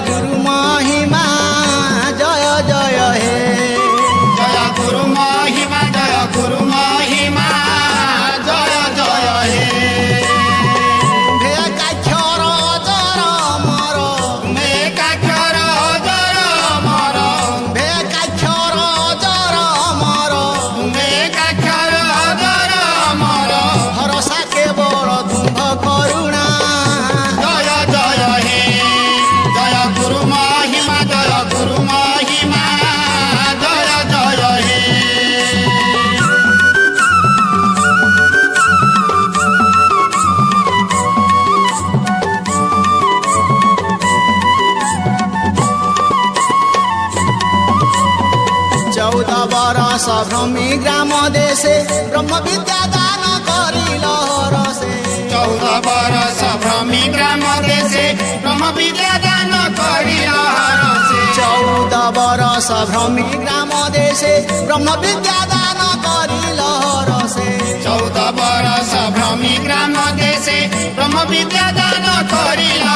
गुरु महिमा जय जय हे जय गुरु महिमा जय गुरु महिमा जय जय हे काक्षर जर मर काक्षर जर मर काक्षर जर मर काक्षर जर मर भरोसा केवल तुंभ करुणा जय जय हे जय गुरु महिमा जय गुरु महिमा जय जय हे चौदह बरस भ्रमी ग्राम देशे ब्रह्म विद्या दान करिल रसे 14 बरस भ्रमी ग्राम देशे ब्रह्म विद्या दान करिल हरसे 14 बरस भ्रमी ग्राम देशे ब्रह्म विद्या दान करिल रसे 14 बरस भ्रमी ग्राम देशे ब्रह्म विद्या दान करिल